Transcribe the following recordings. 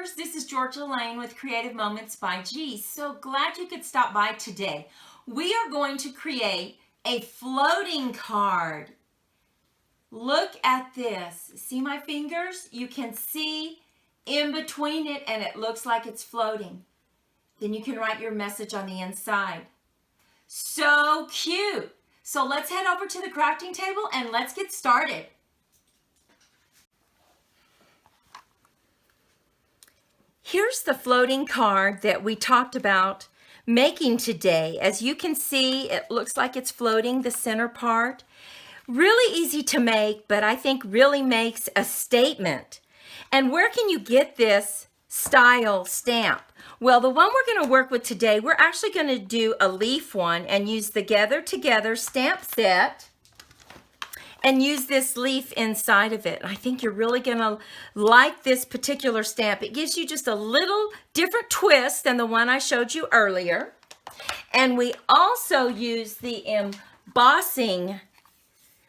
fingers. This is Georgia Lane with Creative Moments by G. So glad you could stop by today. We are going to create a floating card. Look at this. See my fingers? You can see in between it and it looks like it's floating. Then you can write your message on the inside. So cute. So let's head over to the crafting table and let's get started. Here's the floating card that we talked about making today. As you can see, it looks like it's floating, the center part. Really easy to make, but I think really makes a statement. And where can you get this style stamp? Well, the one we're going to work with today, we're actually going to do a leaf one and use the Gather Together stamp set and use this leaf inside of it. I think you're really gonna like this particular stamp. It gives you just a little different twist than the one I showed you earlier. And we also use the embossing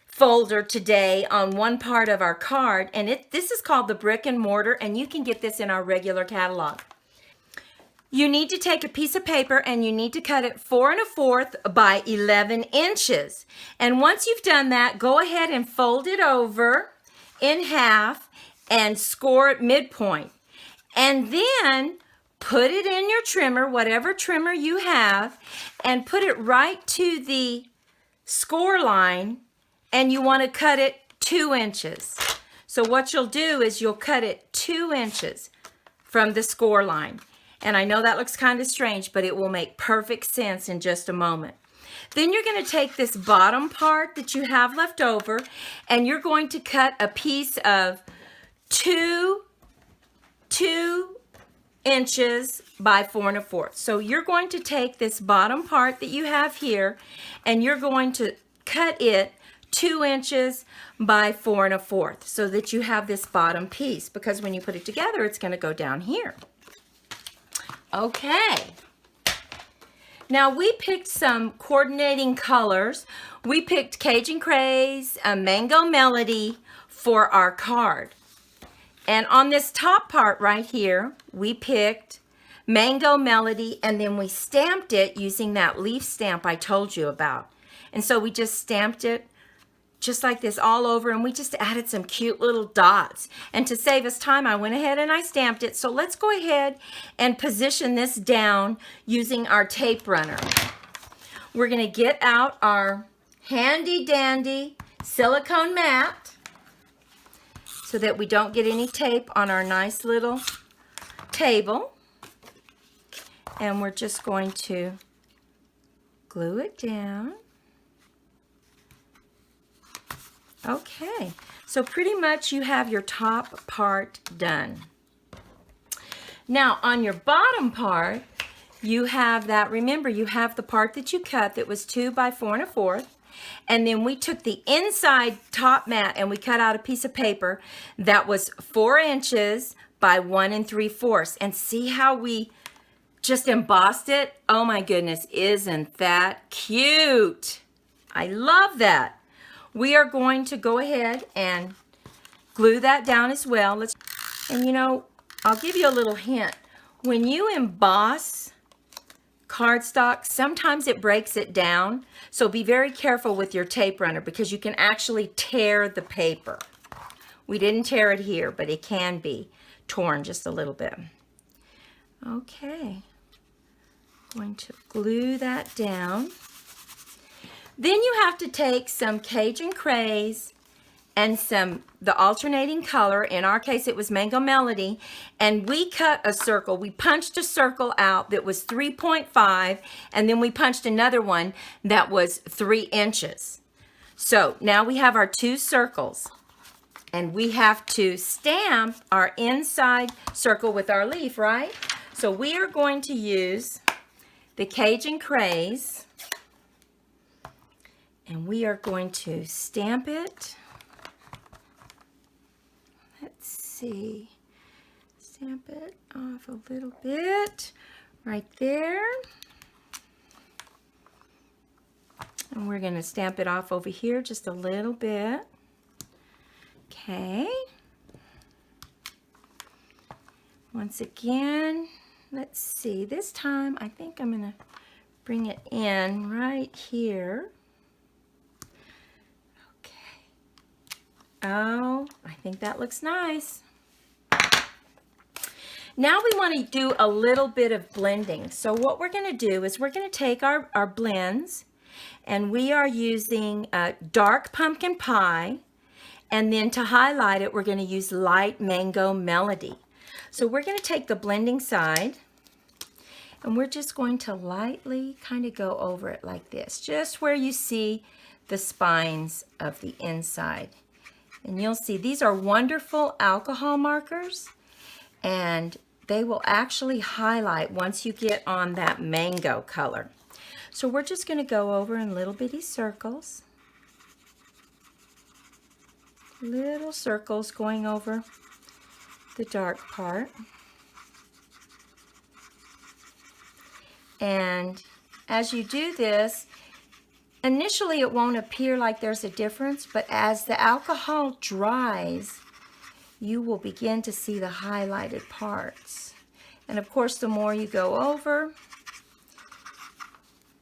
folder today on one part of our card. And this is called the brick and mortar, and you can get this in our regular catalog. You need to take a piece of paper and you need to cut it 4 1/4 by 11 inches. And once you've done that, go ahead and fold it over in half and score at midpoint. And then put it in your trimmer, whatever trimmer you have, and put it right to the score line, and you want to cut it 2 inches. So what you'll do is you'll cut it 2 inches from the score line. And I know that looks kind of strange, but it will make perfect sense in just a moment. Then you're going to take this bottom part that you have left over, and you're going to cut a piece of 2 inches by 4 1/4. So you're going to take this bottom part that you have here, and you're going to cut it 2 inches by 4 1/4 so that you have this bottom piece, because when you put it together, it's going to go down here. Okay, now we picked some coordinating colors. We picked Cajun Craze, a Mango Melody for our card. And on this top part right here, we picked Mango Melody, and then we stamped it using that leaf stamp I told you about. And so we just stamped it just like this all over, and we just added some cute little dots. And to save us time, I went ahead and I stamped it. So let's go ahead and position this down using our tape runner. We're going to get out our handy dandy silicone mat so that we don't get any tape on our nice little table. And we're just going to glue it down. Okay, so pretty much you have your top part done. Now on your bottom part, you have that, remember you have the part that you cut that was 2 by 4 1/4, and then we took the inside top mat and we cut out a piece of paper that was 4 inches by 1 3/4. And see how we just embossed it? Oh my goodness, isn't that cute? I love that. We are going to go ahead and glue that down as well. And you know, I'll give you a little hint. When you emboss cardstock, sometimes it breaks it down. So be very careful with your tape runner, because you can actually tear the paper. We didn't tear it here, but it can be torn just a little bit. Okay, going to glue that down. Then you have to take some Cajun Craze and the alternating color. In our case, it was Mango Melody. And we cut a circle. We punched a circle out that was 3.5, and then we punched another one that was 3 inches. So now we have our 2 circles, and we have to stamp our inside circle with our leaf, right? So we are going to use the Cajun Craze, and we are going to stamp it. Let's see. Stamp it off a little bit right there. And we're going to stamp it off over here just a little bit. Okay. Once again, let's see, this time I think I'm going to bring it in right here. Okay. Oh, I think that looks nice. Now we want to do a little bit of blending. So what we're going to do is we're going to take our blends, and we are using dark pumpkin pie, and then to highlight it, we're going to use light mango melody. So we're going to take the blending side, and we're just going to lightly kind of go over it like this, just where you see the spines of the inside. And you'll see these are wonderful alcohol markers, and they will actually highlight once you get on that mango color. So we're just going to go over in little bitty circles. Little circles going over the dark part. And as you do this, initially it won't appear like there's a difference, but as the alcohol dries, you will begin to see the highlighted parts. And of course, the more you go over,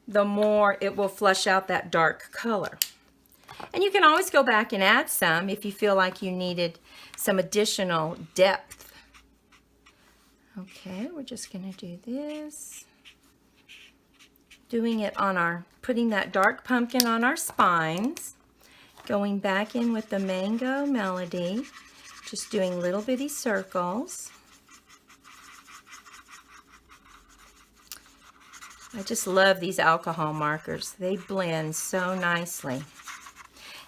the more it will flush out that dark color. And you can always go back and add some if you feel like you needed some additional depth. Okay, we're just going to do this. Doing it on putting that dark pumpkin on our spines. Going back in with the mango melody. Just doing little bitty circles. I just love these alcohol markers. They blend so nicely.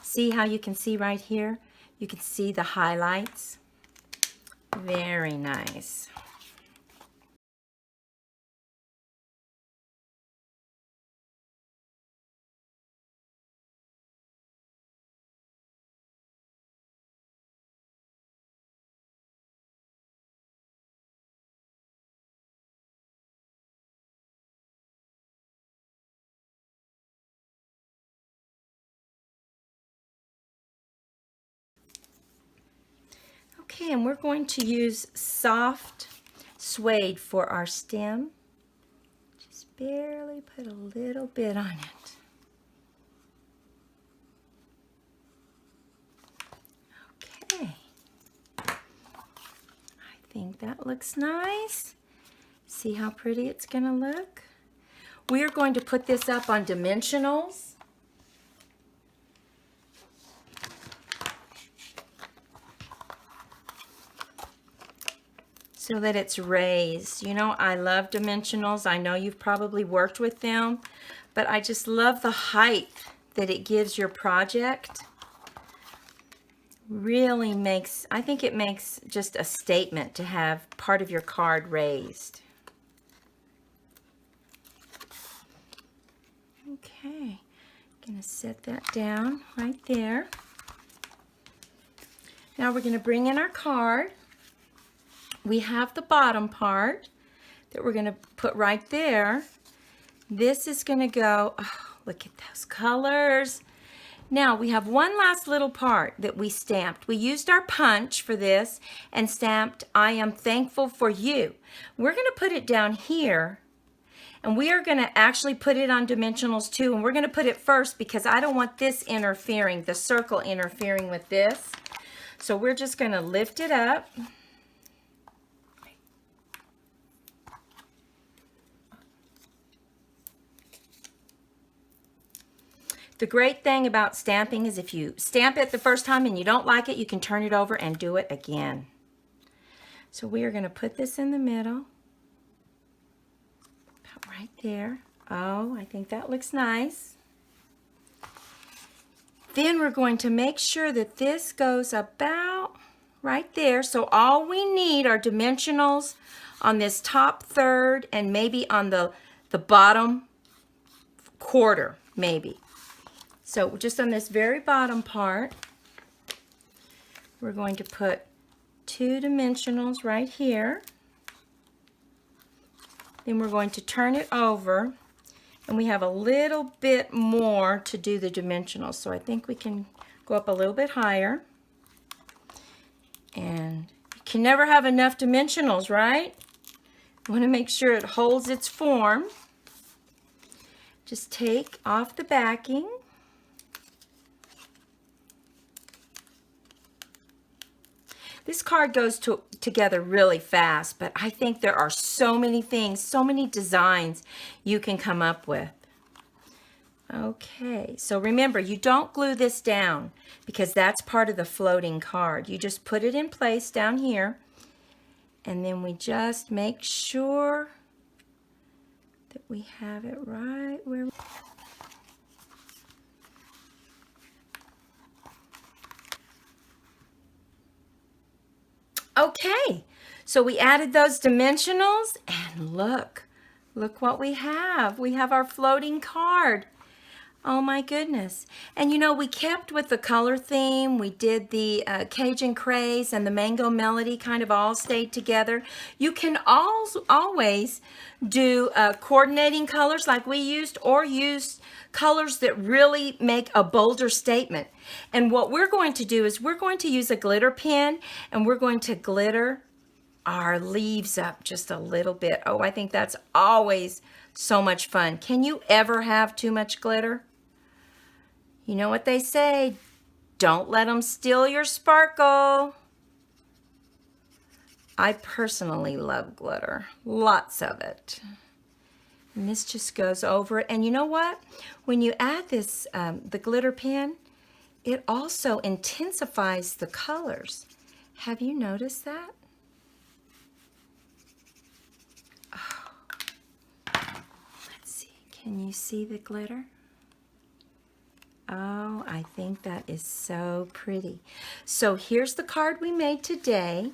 See how you can see right here? You can see the highlights. Very nice. Okay, and we're going to use soft suede for our stem. Just barely put a little bit on it. Okay. I think that looks nice. See how pretty it's going to look? We are going to put this up on dimensionals. So that it's raised. You know, I love dimensionals. I know you've probably worked with them, but I just love the height that it gives your project. Really makes, I think it makes just a statement to have part of your card raised. Okay, gonna set that down right there. Now we're gonna bring in our card. We have the bottom part that we're going to put right there. This is going to go, oh, look at those colors. Now we have one last little part that we stamped. We used our punch for this and stamped, I am thankful for you. We're going to put it down here, and we are going to actually put it on dimensionals too, and we're going to put it first because I don't want this interfering, the circle interfering with this. So we're just going to lift it up. The great thing about stamping is if you stamp it the first time and you don't like it, you can turn it over and do it again. So we are going to put this in the middle, about right there. Oh, I think that looks nice. Then we're going to make sure that this goes about right there. So all we need are dimensionals on this top third and maybe on the bottom quarter, maybe. So just on this very bottom part, we're going to put 2 dimensionals right here. Then we're going to turn it over, and we have a little bit more to do the dimensionals. So I think we can go up a little bit higher. And you can never have enough dimensionals, right? You want to make sure it holds its form. Just take off the backing. This card goes together really fast, but I think there are so many things, so many designs you can come up with. Okay, so remember, you don't glue this down because that's part of the floating card. You just put it in place down here, and then we just make sure that we have it right where. Okay, so we added those dimensionals, and look what we have. We have our floating card. Oh my goodness. And you know, we kept with the color theme. We did the Cajun Craze and the Mango Melody kind of all stayed together. You can always do coordinating colors like we used, or use colors that really make a bolder statement. And what we're going to do is we're going to use a glitter pen, and we're going to glitter our leaves up just a little bit. Oh, I think that's always so much fun. Can you ever have too much glitter? You know what they say, don't let them steal your sparkle. I personally love glitter, lots of it. And this just goes over it. And you know what? When you add this, the glitter pen, it also intensifies the colors. Have you noticed that? Oh. Let's see, can you see the glitter? Oh, I think that is so pretty. So here's the card we made today,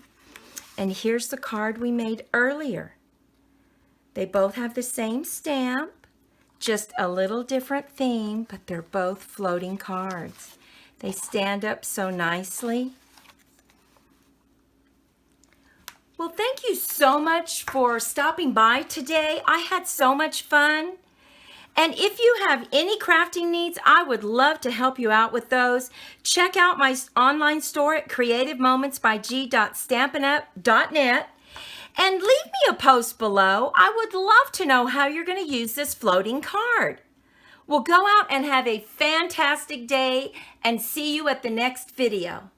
and here's the card we made earlier. They both have the same stamp, just a little different theme, but they're both floating cards. They stand up so nicely. Well, thank you so much for stopping by today. I had so much fun. And if you have any crafting needs, I would love to help you out with those. Check out my online store at creativemomentsbyg.stampinup.net and leave me a post below. I would love to know how you're going to use this floating card. Well, go out and have a fantastic day, and see you at the next video.